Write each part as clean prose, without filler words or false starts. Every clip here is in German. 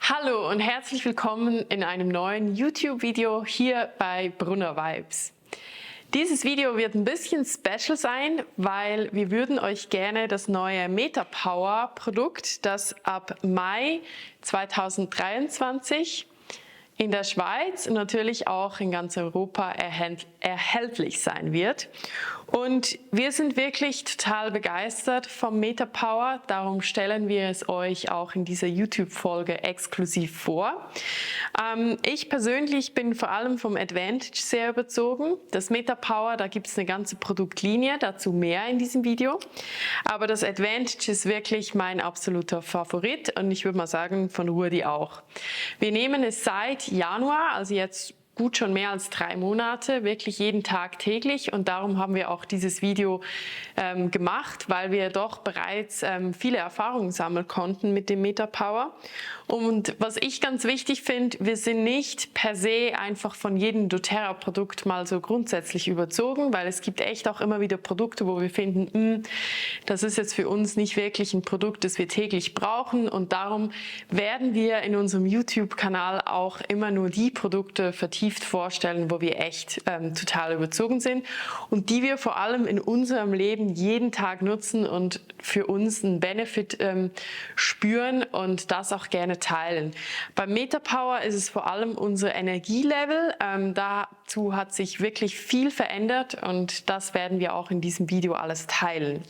Hallo und herzlich willkommen in einem neuen YouTube-Video hier bei Brunner Vibes. Dieses Video wird ein bisschen special sein, weil wir würden euch gerne das neue Metapower Produkt, das ab Mai 2023 in der Schweiz und natürlich auch in ganz Europa erhältlich sein wird. Und wir sind wirklich total begeistert vom Metapower, darum stellen wir es euch auch in dieser YouTube-Folge exklusiv vor. Ich persönlich bin vor allem vom Advantage sehr überzogen. Das Metapower, da gibt es eine ganze Produktlinie, dazu mehr in diesem Video. Aber das Advantage ist wirklich mein absoluter Favorit und ich würde mal sagen, von Rudi auch. Wir nehmen es seit Januar, also jetzt gut schon mehr als 3 Monate, wirklich jeden Tag täglich, und darum haben wir auch dieses Video gemacht, weil wir doch bereits viele Erfahrungen sammeln konnten mit dem Metapower. Und was ich ganz wichtig finde, wir sind nicht per se einfach von jedem doTERRA-Produkt mal so grundsätzlich überzogen, weil es gibt echt auch immer wieder Produkte, wo wir finden, das ist jetzt für uns nicht wirklich ein Produkt, das wir täglich brauchen, und darum werden wir in unserem YouTube-Kanal auch immer nur die Produkte vertieft vorstellen, wo wir echt total überzogen sind und die wir vor allem in unserem Leben jeden Tag nutzen und für uns einen Benefit spüren und das auch gerne teilen. Beim Metapower ist es vor allem unser Energielevel. Dazu hat sich wirklich viel verändert und das werden wir auch in diesem Video alles teilen.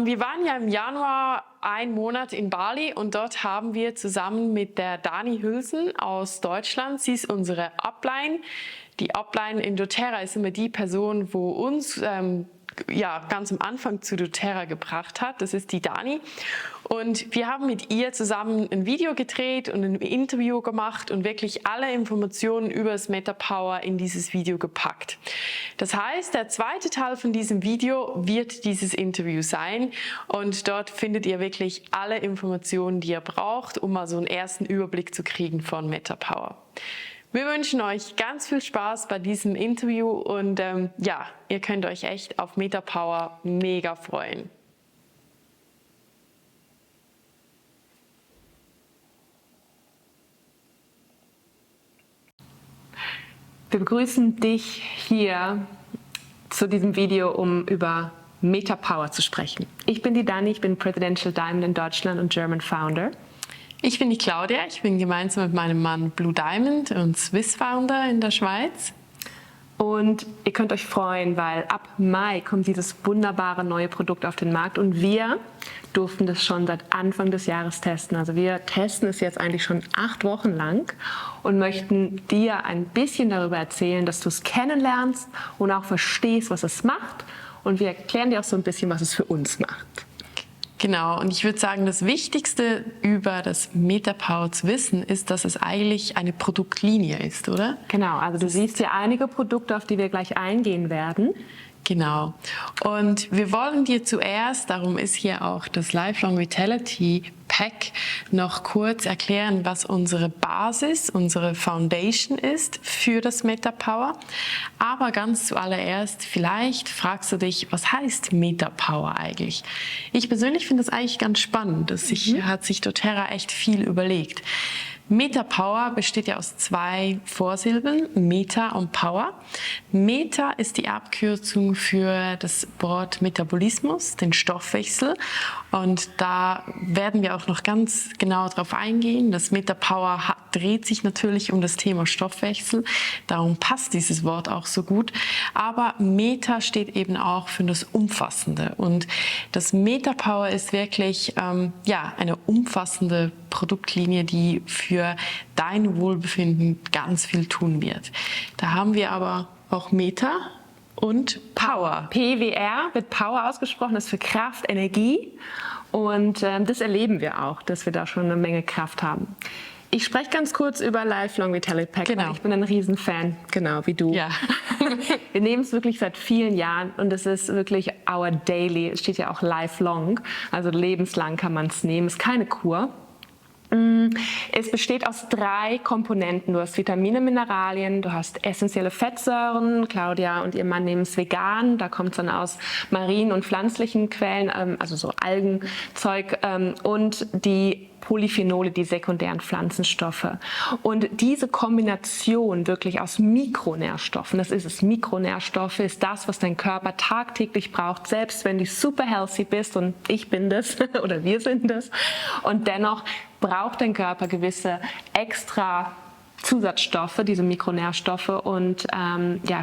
Wir waren ja im Januar einen Monat in Bali und dort haben wir zusammen mit der Dani Hülsen aus Deutschland, sie ist unsere Upline. Die Upline in doTERRA ist immer die Person, wo uns ganz am Anfang zu doTERRA gebracht hat. Das ist die Dani. Und wir haben mit ihr zusammen ein Video gedreht und ein Interview gemacht und wirklich alle Informationen über das Metapower in dieses Video gepackt. Das heißt, der zweite Teil von diesem Video wird dieses Interview sein und dort findet ihr wirklich alle Informationen, die ihr braucht, um mal so einen ersten Überblick zu kriegen von Metapower. Wir wünschen euch ganz viel Spaß bei diesem Interview und ihr könnt euch echt auf Metapower mega freuen. Wir begrüßen dich hier zu diesem Video, um über Metapower zu sprechen. Ich bin die Dani, ich bin Presidential Diamond in Deutschland und German Founder. Ich bin die Claudia, ich bin gemeinsam mit meinem Mann Blue Diamond und Swiss Founder in der Schweiz. Und ihr könnt euch freuen, weil ab Mai kommt dieses wunderbare neue Produkt auf den Markt und wir durften das schon seit Anfang des Jahres testen. Also wir testen es jetzt eigentlich schon 8 Wochen lang und möchten dir ein bisschen darüber erzählen, dass du es kennenlernst und auch verstehst, was es macht. Und wir erklären dir auch so ein bisschen, was es für uns macht. Genau, und ich würde sagen, das Wichtigste über das Metapower zu wissen, ist, dass es eigentlich eine Produktlinie ist, oder? Genau, also du siehst hier einige Produkte, auf die wir gleich eingehen werden. Genau. Und wir wollen dir zuerst, darum ist hier auch das Lifelong Vitality Pack, noch kurz erklären, was unsere Basis, unsere Foundation ist für das Metapower. Aber ganz zuallererst, vielleicht fragst du dich, was heißt Metapower eigentlich? Ich persönlich finde das eigentlich ganz spannend. Hat sich doTERRA echt viel überlegt. Metapower besteht ja aus 2 Vorsilben, Meta und Power. Meta ist die Abkürzung für das Wort Metabolismus, den Stoffwechsel. Und da werden wir auch noch ganz genau darauf eingehen. Das Metapower dreht sich natürlich um das Thema Stoffwechsel. Darum passt dieses Wort auch so gut. Aber Meta steht eben auch für das Umfassende. Und das Metapower ist wirklich eine umfassende Produktlinie, die für dein Wohlbefinden ganz viel tun wird. Da haben wir aber auch Meta und Power. PWR wird Power ausgesprochen, das ist für Kraft, Energie. Und das erleben wir auch, dass wir da schon eine Menge Kraft haben. Ich spreche ganz kurz über Lifelong Vitality Pack. Genau. Ich bin ein Riesenfan, genau wie du. Ja. Wir nehmen es wirklich seit vielen Jahren und es ist wirklich our daily. Es steht ja auch lifelong, also lebenslang kann man es nehmen. Es ist keine Kur. Es besteht aus 3 Komponenten. Du hast Vitamine, Mineralien, du hast essentielle Fettsäuren. Claudia und ihr Mann nehmen es vegan. Da kommt es dann aus marinen und pflanzlichen Quellen, also so Algenzeug. Und die Polyphenole, die sekundären Pflanzenstoffe. Und diese Kombination wirklich aus Mikronährstoffen, das ist es, Mikronährstoffe ist das, was dein Körper tagtäglich braucht, selbst wenn du super healthy bist, und ich bin das oder wir sind das, und dennoch braucht dein Körper gewisse extra Zusatzstoffe, diese Mikronährstoffe, und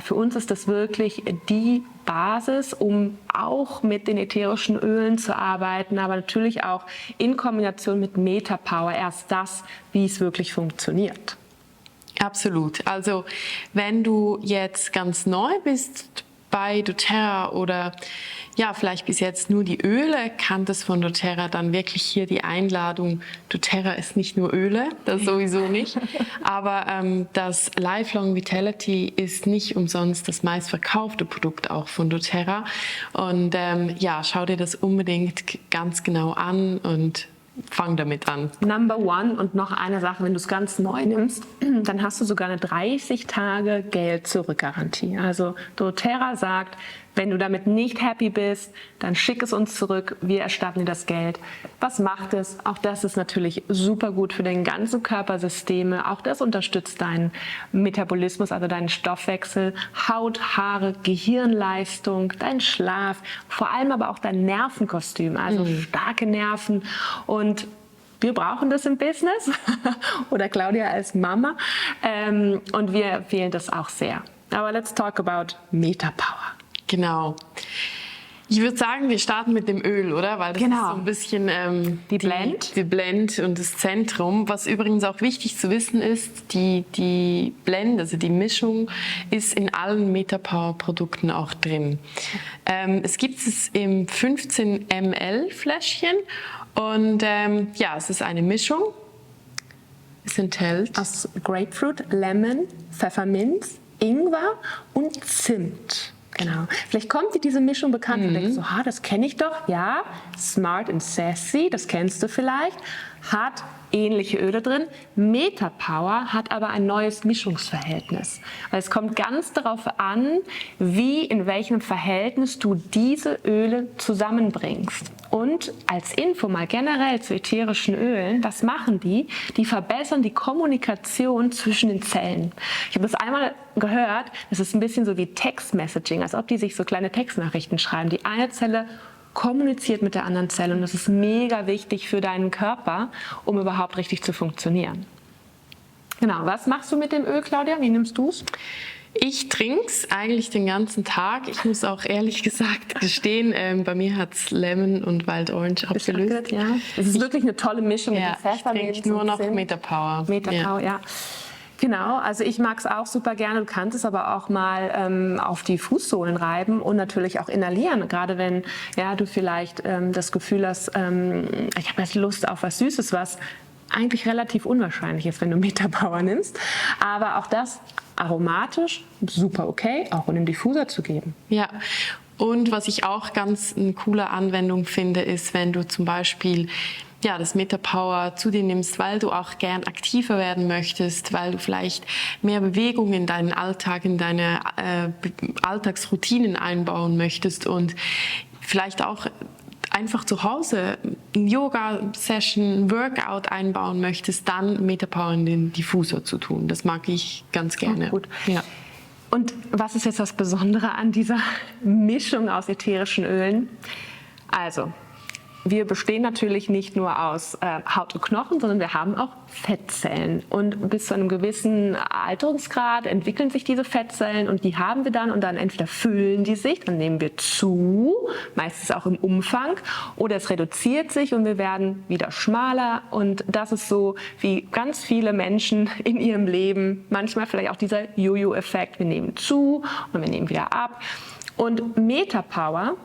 für uns ist das wirklich die Basis, um auch mit den ätherischen Ölen zu arbeiten, aber natürlich auch in Kombination mit MetaPower erst das, wie es wirklich funktioniert. Absolut. Also wenn du jetzt ganz neu bist bei doTERRA oder vielleicht bis jetzt nur die Öle kanntest von doTERRA, dann wirklich hier die Einladung. doTERRA ist nicht nur Öle, das sowieso nicht, aber das Lifelong Vitality ist nicht umsonst das meistverkaufte Produkt auch von doTERRA. Und schau dir das unbedingt ganz genau an und fang damit an. Number one, und noch eine Sache, wenn du es ganz neu nimmst, dann hast du sogar eine 30 Tage Geld-Zurück-Garantie. Also doTERRA sagt, wenn du damit nicht happy bist, dann schick es uns zurück, wir erstatten dir das Geld. Was macht es? Auch das ist natürlich super gut für deine ganzen Körpersysteme. Auch das unterstützt deinen Metabolismus, also deinen Stoffwechsel, Haut, Haare, Gehirnleistung, deinen Schlaf, vor allem aber auch dein Nervenkostüm, also starke Nerven. Und wir brauchen das im Business oder Claudia als Mama, und wir empfehlen das auch sehr. Aber let's talk about MetaPower. Genau. Ich würde sagen, wir starten mit dem Öl, oder? Weil das ist so ein bisschen die Blend und das Zentrum. Was übrigens auch wichtig zu wissen ist, die Blend, also die Mischung, ist in allen MetaPower-Produkten auch drin. Es gibt es im 15 ml Fläschchen und es ist eine Mischung. Es enthält aus Grapefruit, Lemon, Pfefferminz, Ingwer und Zimt. Genau. Vielleicht kommt dir diese Mischung bekannt und denkst so, das kenne ich doch. Ja, Smart and Sassy, das kennst du vielleicht, hat ähnliche Öle drin. MetaPower hat aber ein neues Mischungsverhältnis. Weil es kommt ganz darauf an, in welchem Verhältnis du diese Öle zusammenbringst. Und als Info mal generell zu ätherischen Ölen, was machen die? Die verbessern die Kommunikation zwischen den Zellen. Ich habe das einmal gehört, das ist ein bisschen so wie Text-Messaging, als ob die sich so kleine Textnachrichten schreiben. Die eine Zelle kommuniziert mit der anderen Zelle und das ist mega wichtig für deinen Körper, um überhaupt richtig zu funktionieren. Genau, was machst du mit dem Öl, Claudia? Wie nimmst du es? Ich trinke es eigentlich den ganzen Tag. Ich muss auch ehrlich gesagt gestehen, bei mir hat es Lemon und Wild Orange abgelöst. Ja. Es ist wirklich eine tolle Mischung mit Pfefferminz. Ich trinke nur noch MetaPower. MetaPower, ja. Genau, also ich mag es auch super gerne. Du kannst es aber auch mal auf die Fußsohlen reiben und natürlich auch inhalieren. Gerade wenn du vielleicht das Gefühl hast, ich habe jetzt Lust auf was Süßes, was eigentlich relativ unwahrscheinlich ist, wenn du MetaPower nimmst. Aber auch das aromatisch, super okay, auch in den Diffuser zu geben. Ja. Und was ich auch ganz eine coole Anwendung finde, ist, wenn du zum Beispiel das MetaPower zu dir nimmst, weil du auch gern aktiver werden möchtest, weil du vielleicht mehr Bewegung in deinen Alltag, in deine Alltagsroutinen einbauen möchtest und vielleicht auch einfach zu Hause eine Yoga-Session, ein Workout einbauen möchtest, dann MetaPower in den Diffusor zu tun. Das mag ich ganz gerne. Gut. Ja. Und was ist jetzt das Besondere an dieser Mischung aus ätherischen Ölen? Also, wir bestehen natürlich nicht nur aus Haut und Knochen, sondern wir haben auch Fettzellen. Und bis zu einem gewissen Alterungsgrad entwickeln sich diese Fettzellen und die haben wir dann und dann entweder füllen die sich, dann nehmen wir zu, meistens auch im Umfang, oder es reduziert sich und wir werden wieder schmaler. Und das ist so, wie ganz viele Menschen in ihrem Leben, manchmal vielleicht auch dieser Jojo-Effekt, wir nehmen zu und wir nehmen wieder ab. Und MetaPower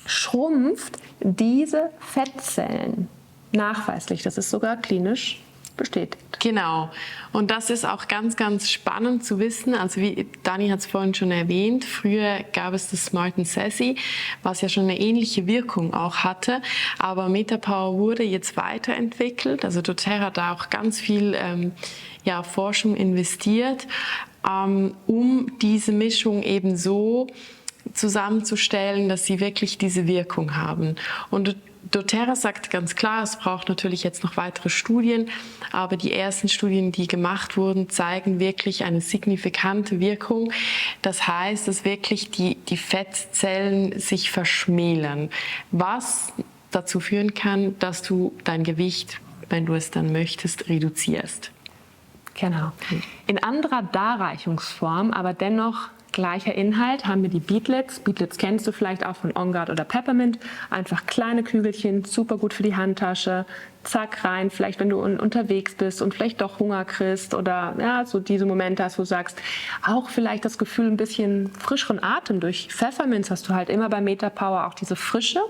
schrumpft diese Fettzellen nachweislich. Das ist sogar klinisch bestätigt. Genau. Und das ist auch ganz, ganz spannend zu wissen. Also wie Dani hat es vorhin schon erwähnt, früher gab es das Smart and Sassy, was ja schon eine ähnliche Wirkung auch hatte. Aber MetaPower wurde jetzt weiterentwickelt. Also doTERRA hat da auch ganz viel Forschung investiert, um diese Mischung eben so zusammenzustellen, dass sie wirklich diese Wirkung haben. Und doTERRA sagt ganz klar, es braucht natürlich jetzt noch weitere Studien, aber die ersten Studien, die gemacht wurden, zeigen wirklich eine signifikante Wirkung. Das heißt, dass wirklich die Fettzellen sich verschmälern, was dazu führen kann, dass du dein Gewicht, wenn du es dann möchtest, reduzierst. Genau. In anderer Darreichungsform, aber dennoch gleicher Inhalt, haben wir die Beetlets. Beetlets kennst du vielleicht auch von On Guard oder Peppermint. Einfach kleine Kügelchen, super gut für die Handtasche. Zack, rein. Vielleicht, wenn du unterwegs bist und vielleicht doch Hunger kriegst oder ja, so diese Momente hast, wo du sagst, auch vielleicht das Gefühl, ein bisschen frischeren Atem. Durch Pfefferminz hast du halt immer bei Metapower auch diese Frische.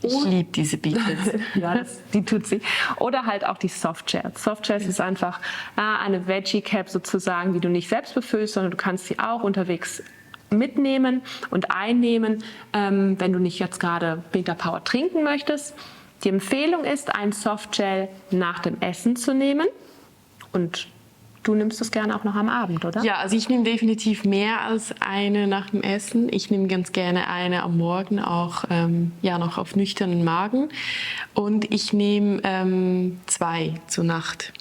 Ich liebe diese Beetlets. Ja, die tut sie. Oder halt auch die Softshells. Softshells ist einfach eine Veggie Cap sozusagen, die du nicht selbst befüllst, sondern du kannst sie auch unterwegs mitnehmen und einnehmen, wenn du nicht jetzt gerade Metapower trinken möchtest. Die Empfehlung ist, ein Softgel nach dem Essen zu nehmen, und du nimmst es gerne auch noch am Abend, oder? Ja, also ich nehme definitiv mehr als eine nach dem Essen. Ich nehme ganz gerne eine am Morgen, auch noch auf nüchternen Magen. Und ich nehme 2 zur Nacht.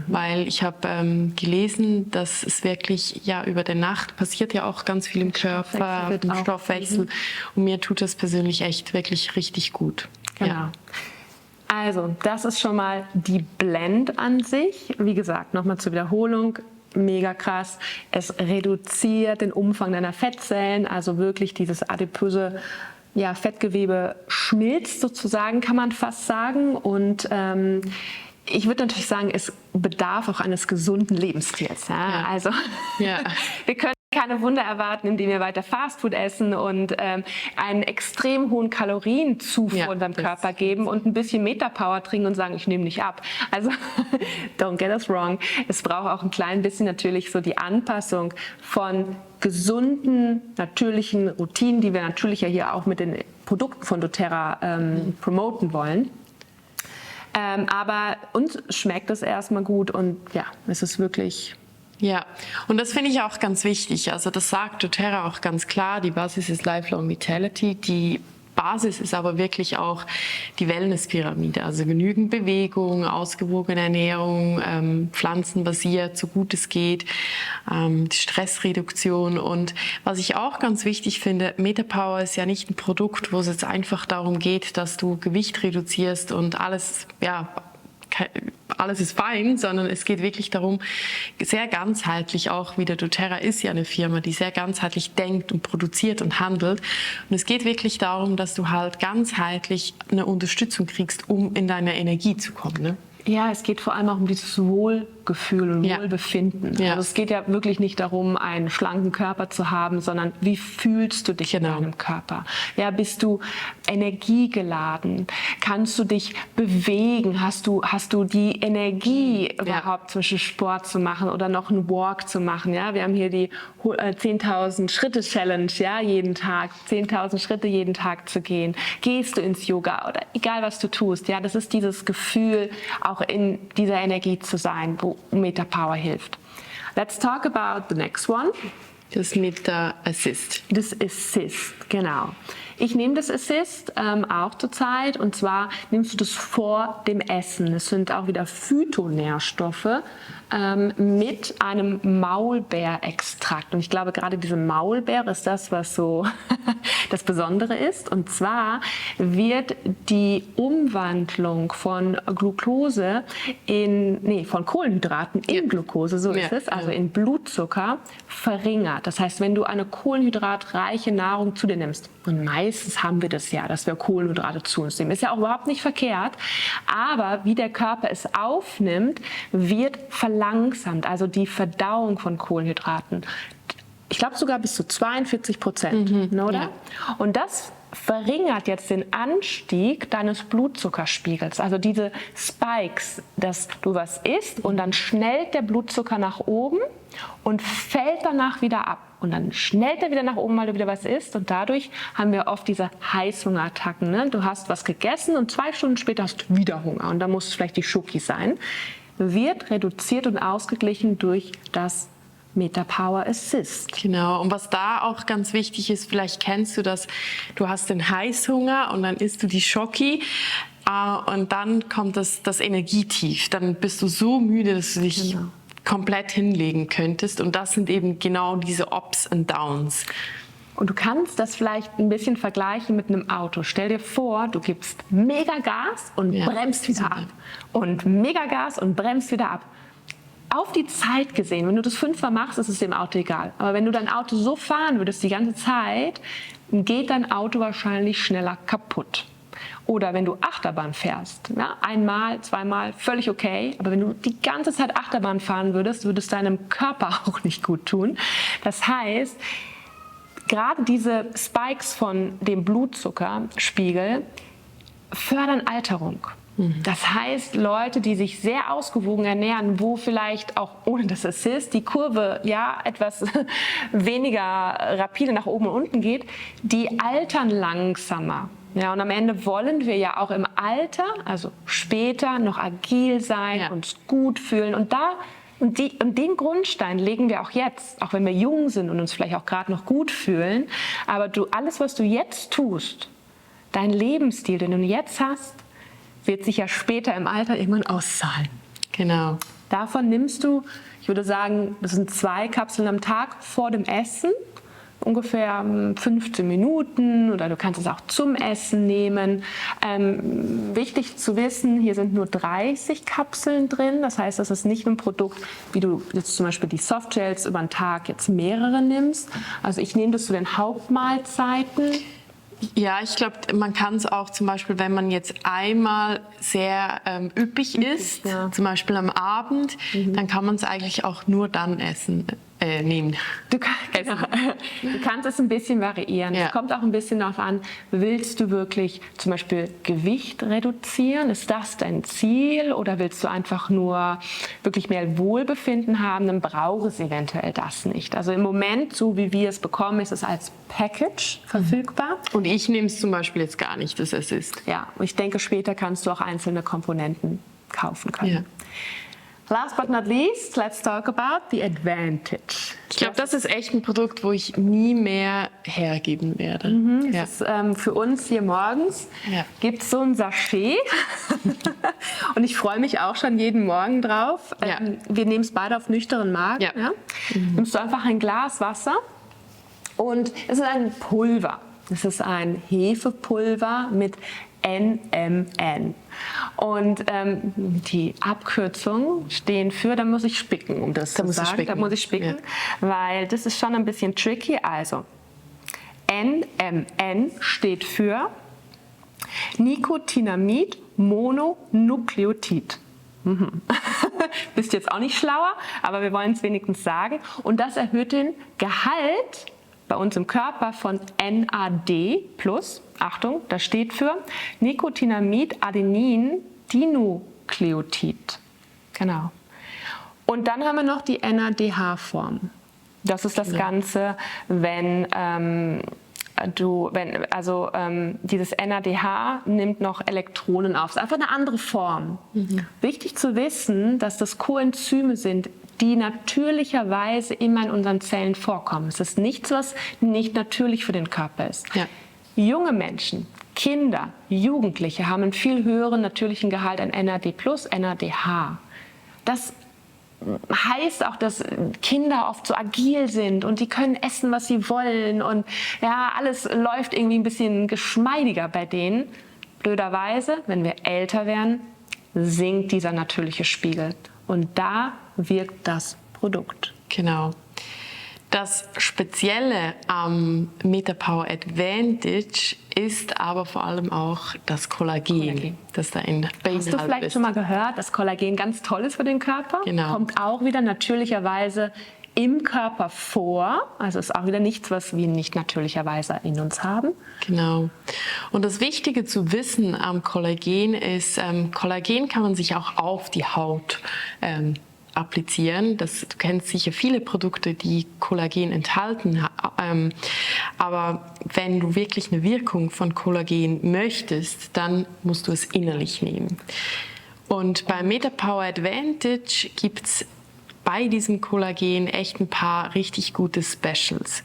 Weil ich habe gelesen, dass es wirklich, über der Nacht passiert ja auch ganz viel im Körper, im Stoffwechsel. Und mir tut das persönlich echt wirklich richtig gut. Genau. Ja. Also, das ist schon mal die Blend an sich. Wie gesagt, nochmal zur Wiederholung. Mega krass. Es reduziert den Umfang deiner Fettzellen, also wirklich dieses adipöse Fettgewebe schmilzt sozusagen, kann man fast sagen. Und ich würde natürlich sagen, es bedarf auch eines gesunden Lebensstils. Ja? Also wir können keine Wunder erwarten, indem wir weiter Fastfood essen und einen extrem hohen Kalorienzufuhr unserem Körper geben und ein bisschen Metapower trinken und sagen, ich nehme nicht ab. Also don't get us wrong. Es braucht auch ein klein bisschen natürlich so die Anpassung von gesunden, natürlichen Routinen, die wir natürlich ja hier auch mit den Produkten von doTERRA promoten wollen. Aber uns schmeckt es erstmal gut und es ist wirklich... Ja, und das finde ich auch ganz wichtig. Also das sagt doTERRA auch ganz klar, die Basis ist Lifelong Vitality. Die Basis ist aber wirklich auch die Wellness-Pyramide, also genügend Bewegung, ausgewogene Ernährung, pflanzenbasiert, so gut es geht, Stressreduktion. Und was ich auch ganz wichtig finde, Metapower ist ja nicht ein Produkt, wo es jetzt einfach darum geht, dass du Gewicht reduzierst und alles ist fein, sondern es geht wirklich darum, sehr ganzheitlich auch, wieder doTERRA ist ja eine Firma, die sehr ganzheitlich denkt und produziert und handelt. Und es geht wirklich darum, dass du halt ganzheitlich eine Unterstützung kriegst, um in deine Energie zu kommen. Ne? Ja, es geht vor allem auch um dieses Wohlgefühl und Wohlbefinden. Ja. Also es geht ja wirklich nicht darum, einen schlanken Körper zu haben, sondern wie fühlst du dich in deinem Körper? Ja, bist du energiegeladen? Kannst du dich bewegen? Hast du die Energie überhaupt zwischen Sport zu machen oder noch einen Walk zu machen? Ja, wir haben hier die 10.000 Schritte Challenge, jeden Tag, 10.000 Schritte jeden Tag zu gehen. Gehst du ins Yoga oder egal was du tust? Ja, das ist dieses Gefühl, auch in dieser Energie zu sein, wo Metapower hilft. Let's talk about the next one. Das Meta Assist. Das Assist, genau. Ich nehme das Assist auch zurzeit, und zwar nimmst du das vor dem Essen. Es sind auch wieder Phytonährstoffe mit einem Maulbeerextrakt. Und ich glaube, gerade diese Maulbeere ist das, was so das Besondere ist. Und zwar wird die Umwandlung von Glucose von Kohlenhydraten in Glucose, so ist es, also in Blutzucker, verringert. Das heißt, wenn du eine kohlenhydratreiche Nahrung zu dir nimmst, und meistens haben wir das ja, dass wir Kohlenhydrate zu uns nehmen, ist ja auch überhaupt nicht verkehrt, aber wie der Körper es aufnimmt, wird verlangsamt, also die Verdauung von Kohlenhydraten. Ich glaube sogar bis zu 42%, oder? Ja. Und das verringert jetzt den Anstieg deines Blutzuckerspiegels. Also diese Spikes, dass du was isst und dann schnellt der Blutzucker nach oben und fällt danach wieder ab. Und dann schnellt er wieder nach oben, weil du wieder was isst. Und dadurch haben wir oft diese Heißhungerattacken. Ne? Du hast was gegessen und 2 Stunden später hast du wieder Hunger. Und da muss es vielleicht die Schoki sein. Wird reduziert und ausgeglichen durch das Metapower Assist. Genau, und was da auch ganz wichtig ist, vielleicht kennst du das, du hast den Heißhunger und dann isst du die Schoki. und dann kommt das Energietief. Dann bist du so müde, dass du dich komplett hinlegen könntest. Und das sind eben genau diese Ups und Downs. Und du kannst das vielleicht ein bisschen vergleichen mit einem Auto. Stell dir vor, du gibst mega Gas und bremst wieder ab. Und mega Gas und bremst wieder ab. Auf die Zeit gesehen, wenn du das 5-mal machst, ist es dem Auto egal. Aber wenn du dein Auto so fahren würdest die ganze Zeit, geht dein Auto wahrscheinlich schneller kaputt. Oder wenn du Achterbahn fährst, ja, 1-mal, 2-mal, völlig okay. Aber wenn du die ganze Zeit Achterbahn fahren würdest, würde es deinem Körper auch nicht gut tun. Das heißt, gerade diese Spikes von dem Blutzuckerspiegel fördern Alterung. Das heißt, Leute, die sich sehr ausgewogen ernähren, wo vielleicht auch ohne das Assist die Kurve etwas weniger rapide nach oben und unten geht, die altern langsamer. Ja, und am Ende wollen wir ja auch im Alter, also später, noch agil sein, uns gut fühlen. Und den Grundstein legen wir auch jetzt, auch wenn wir jung sind und uns vielleicht auch gerade noch gut fühlen. Aber alles, was du jetzt tust, dein Lebensstil, den du jetzt hast, wird sich ja später im Alter irgendwann auszahlen. Genau. Davon nimmst du, ich würde sagen, das sind 2 Kapseln am Tag vor dem Essen, ungefähr 15 Minuten, oder du kannst es auch zum Essen nehmen. Wichtig zu wissen, hier sind nur 30 Kapseln drin. Das heißt, das ist nicht ein Produkt, wie du jetzt zum Beispiel die Softgels über den Tag jetzt mehrere nimmst. Also ich nehme das zu den Hauptmahlzeiten. Ja, ich glaube, man kann es auch zum Beispiel, wenn man jetzt einmal sehr üppig isst, zum Beispiel am Abend, dann kann man es eigentlich auch nur dann nehmen. Du kannst es ein bisschen variieren. Es kommt auch ein bisschen darauf an, willst du wirklich zum Beispiel Gewicht reduzieren? Ist das dein Ziel? Oder willst du einfach nur wirklich mehr Wohlbefinden haben? Dann braucht es eventuell das nicht. Also im Moment, so wie wir es bekommen, ist es als Package verfügbar. Und ich nehme es zum Beispiel jetzt gar nicht, das Assist. Ja, und ich denke, später kannst du auch einzelne Komponenten kaufen können. Ja. Last but not least, let's talk about the Advantage. Ich glaube, das ist echt ein Produkt, wo ich nie mehr hergeben werde. Das ist, für uns hier morgens gibt es so ein Sachet und ich freue mich auch schon jeden Morgen drauf. Wir nehmen es beide auf nüchternen Magen. Nimmst du einfach ein Glas Wasser und es ist ein Pulver. Es ist ein Hefepulver mit NMN. Und die Abkürzungen stehen für, da muss ich spicken, um das zu sagen. Da muss ich spicken, weil das ist schon ein bisschen tricky. Also NMN steht für Nicotinamid Mononukleotid. Bist jetzt auch nicht schlauer, aber wir wollen es wenigstens sagen. Und das erhöht den Gehalt bei uns im Körper von NAD+. Achtung, das steht für Nicotinamid Adenin Dinukleotid. Genau. Und dann haben wir noch die NADH-Form. Das ist das Ganze, wenn dieses NADH nimmt noch Elektronen auf. Es ist einfach eine andere Form. Wichtig zu wissen, dass das Coenzyme sind, die natürlicherweise immer in unseren Zellen vorkommen. Es ist nichts, was nicht natürlich für den Körper ist. Junge Menschen, Kinder, Jugendliche haben einen viel höheren natürlichen Gehalt an NAD+, NADH. Das heißt auch, dass Kinder oft so agil sind und die können essen, was sie wollen und alles läuft irgendwie ein bisschen geschmeidiger bei denen. Blöderweise, wenn wir älter werden, sinkt dieser natürliche Spiegel und da wirkt das Produkt. Genau. Das Spezielle am MetaPower Advantage ist aber vor allem auch das Kollagen, das da in beinhaltet. Hast du vielleicht schon mal gehört, dass Kollagen ganz toll ist für den Körper? Genau. Kommt auch wieder natürlicherweise im Körper vor. Also ist auch wieder nichts, was wir nicht natürlicherweise in uns haben. Genau. Und das Wichtige zu wissen am Kollagen ist, Kollagen kann man sich auch auf die Haut applizieren. Du kennst sicher viele Produkte, die Kollagen enthalten. Aber wenn du wirklich eine Wirkung von Kollagen möchtest, dann musst du es innerlich nehmen. Und bei MetaPower Advantage gibt es bei diesem Kollagen echt ein paar richtig gute Specials.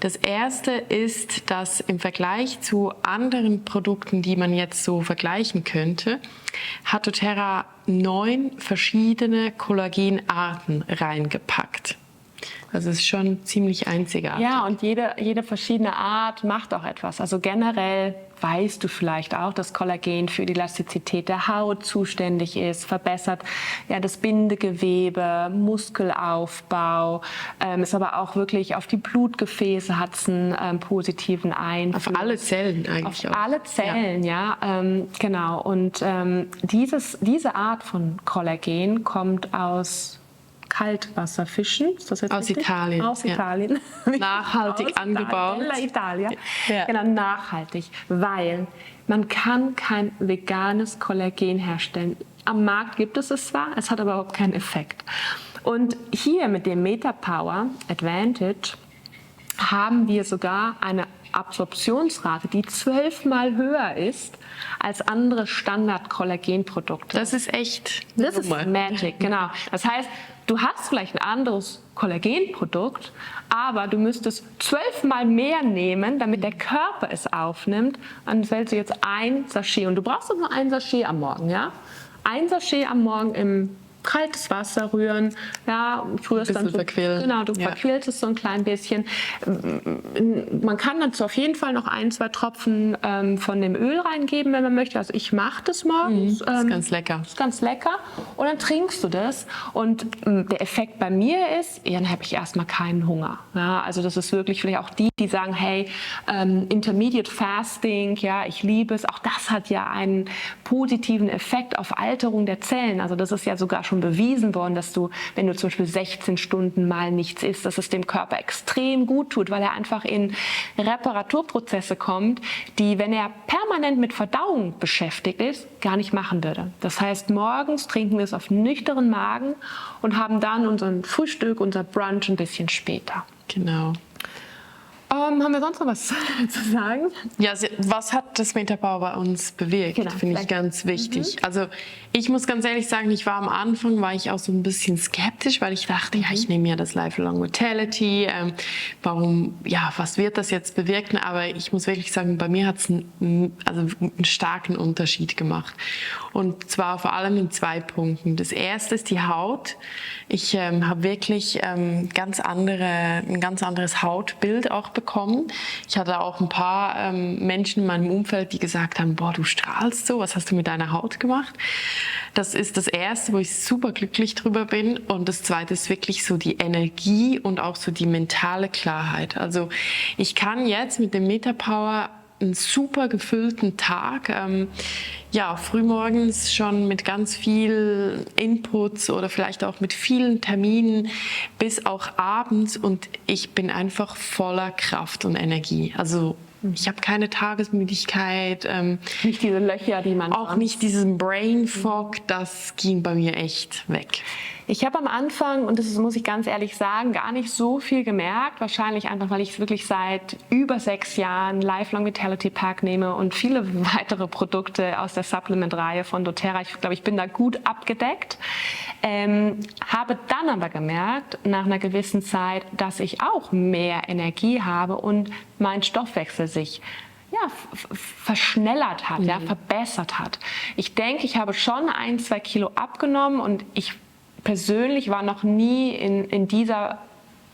Das erste ist, dass im Vergleich zu anderen Produkten, die man jetzt so vergleichen könnte, hat doTERRA 9 verschiedene Kollagenarten reingepackt. Also es ist schon ziemlich einzigartig. Ja, und jede verschiedene Art macht auch etwas. Also generell weißt du vielleicht auch, dass Kollagen für die Elastizität der Haut zuständig ist, verbessert ja das Bindegewebe, Muskelaufbau, ist aber auch wirklich auf die Blutgefäße hat es einen positiven Einfluss. Auf alle Zellen eigentlich auf auch. alle Zellen, ja, genau. Und diese Art von Kollagen kommt aus Kaltwasserfischen, ist das jetzt Aus richtig? Italien. Aus ja. Italien. Nachhaltig Aus angebaut. Bella Italia. Ja. Genau, nachhaltig, weil man kann kein veganes Kollagen herstellen. Am Markt gibt es zwar, es hat aber überhaupt keinen Effekt. Und hier mit dem MetaPower Advantage haben wir sogar eine Absorptionsrate, die 12-mal höher ist als andere Standard-Kollagenprodukte. Das ist echt eine Das ist Nummer. Magic, genau. Das heißt, du hast vielleicht ein anderes Kollagenprodukt, aber du müsstest 12-mal mehr nehmen, damit der Körper es aufnimmt. Dann wählst du jetzt ein Sachet und du brauchst nur ein Sachet am Morgen, ja? Ein Sachet am Morgen im kaltes Wasser rühren, ja, rührst dann so, verquillen. genau, du Ja. verquillst es so ein klein bisschen. Man kann dazu auf jeden Fall noch 1, 2 Tropfen von dem Öl reingeben, wenn man möchte. Also ich mache das morgens. Das ist ganz lecker. Ist ganz lecker. Und dann trinkst du das. Und der Effekt bei mir ist, ja, dann habe ich erstmal keinen Hunger. Ja, also das ist wirklich vielleicht auch die sagen, hey, Intermediate Fasting, ja, ich liebe es. Auch das hat ja einen positiven Effekt auf Alterung der Zellen. Also das ist ja sogar schon bewiesen worden, dass du, wenn du zum Beispiel 16 Stunden mal nichts isst, dass es dem Körper extrem gut tut, weil er einfach in Reparaturprozesse kommt, die, wenn er permanent mit Verdauung beschäftigt ist, gar nicht machen würde. Das heißt, morgens trinken wir es auf nüchternen Magen und haben dann unser Frühstück, unser Brunch ein bisschen später. Genau. Haben wir sonst noch was zu sagen? Ja, was hat das MetaPower bei uns bewirkt, Genau, finde ich vielleicht. ganz wichtig. Also ich muss ganz ehrlich sagen, am Anfang war ich auch so ein bisschen skeptisch, weil ich dachte, ja, ich nehme ja das Lifelong Vitality, was wird das jetzt bewirken? Aber ich muss wirklich sagen, bei mir hat es einen starken Unterschied gemacht. Und zwar vor allem in 2 Punkten. Das erste ist die Haut. Ich habe wirklich ein ganz anderes Hautbild auch bekommen. Ich hatte auch ein paar Menschen in meinem Umfeld, die gesagt haben, boah, du strahlst so, was hast du mit deiner Haut gemacht? Das ist das Erste, wo ich super glücklich drüber bin. Und das Zweite ist wirklich so die Energie und auch so die mentale Klarheit. Also ich kann jetzt mit dem MetaPower einen super gefüllten Tag, frühmorgens schon mit ganz viel Inputs oder vielleicht auch mit vielen Terminen bis auch abends, und ich bin einfach voller Kraft und Energie. Also ich habe keine Tagesmüdigkeit. Nicht diese Löcher, die man Auch nicht diesen Brain Fog, das ging bei mir echt weg. Ich habe am Anfang, und das muss ich ganz ehrlich sagen, gar nicht so viel gemerkt. Wahrscheinlich einfach, weil ich wirklich seit über 6 Jahren Lifelong Vitality Pack nehme und viele weitere Produkte aus der Supplement-Reihe von doTERRA. Ich glaube, ich bin da gut abgedeckt. Habe dann aber gemerkt, nach einer gewissen Zeit, dass ich auch mehr Energie habe und mein Stoffwechsel sich verschnellert hat, verbessert hat. Ich denke, ich habe schon 1, 2 Kilo abgenommen, und ich persönlich war noch nie in dieser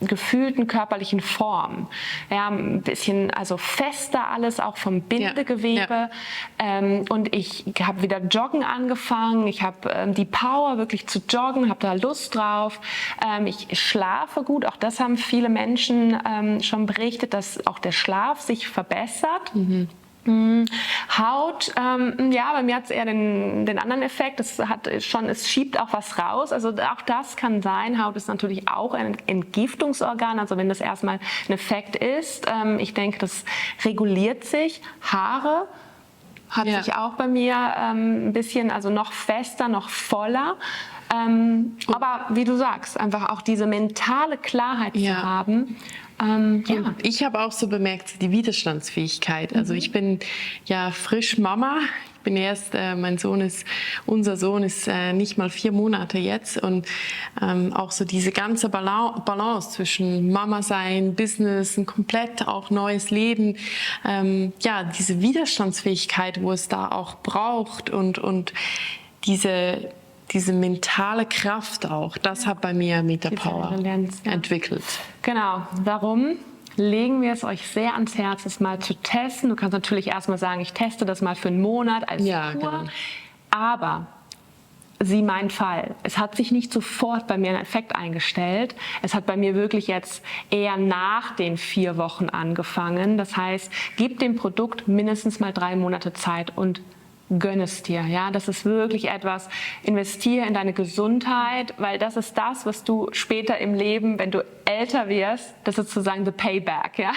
gefühlten körperlichen Form. Ja, ein bisschen fester alles, auch vom Bindegewebe. Ja. Und ich habe wieder Joggen angefangen. Ich habe die Power wirklich zu joggen, habe da Lust drauf. Ich schlafe gut. Auch das haben viele Menschen schon berichtet, dass auch der Schlaf sich verbessert. Mhm. Haut, bei mir hat es eher den anderen Effekt. Es schiebt auch was raus. Also auch das kann sein. Haut ist natürlich auch ein Entgiftungsorgan. Also wenn das erstmal ein Effekt ist, ich denke, das reguliert sich. Haare hat sich auch bei mir ein bisschen, noch fester, noch voller. Aber wie du sagst, einfach auch diese mentale Klarheit zu haben. Ich habe auch so bemerkt, die Widerstandsfähigkeit. Also ich bin ja frisch Mama. Ich Unser Sohn ist nicht mal 4 Monate jetzt und auch so diese ganze Balance zwischen Mama sein, Business, ein komplett auch neues Leben, diese Widerstandsfähigkeit, wo es da auch braucht und diese mentale Kraft auch, das hat bei mir MetaPower entwickelt. Genau, darum legen wir es euch sehr ans Herz, es mal zu testen. Du kannst natürlich erstmal sagen, ich teste das mal für einen Monat als Kur. Genau. Aber sieh meinen Fall. Es hat sich nicht sofort bei mir ein Effekt eingestellt. Es hat bei mir wirklich jetzt eher nach den 4 Wochen angefangen. Das heißt, gib dem Produkt mindestens mal 3 Monate Zeit und gönn es dir. Ja, das ist wirklich etwas, investiere in deine Gesundheit, weil das ist das, was du später im Leben, wenn du älter wirst, das ist sozusagen the payback, ja,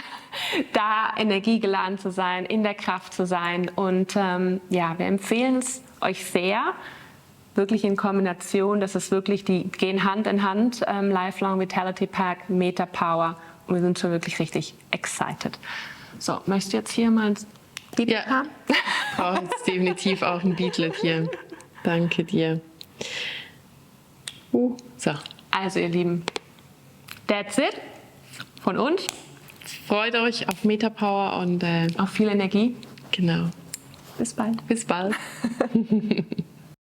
da energiegeladen zu sein, in der Kraft zu sein und wir empfehlen es euch sehr, wirklich in Kombination, das ist wirklich, die gehen Hand in Hand, Lifelong Vitality Pack, MetaPower und wir sind schon wirklich richtig excited. So, möchtest du jetzt hier mal Beatlet haben? Ich brauche jetzt definitiv auch ein Beatlet hier. Danke dir. So. Also ihr Lieben, that's it von uns. Freut euch auf MetaPower und auf viel Energie. Genau. Bis bald. Bis bald.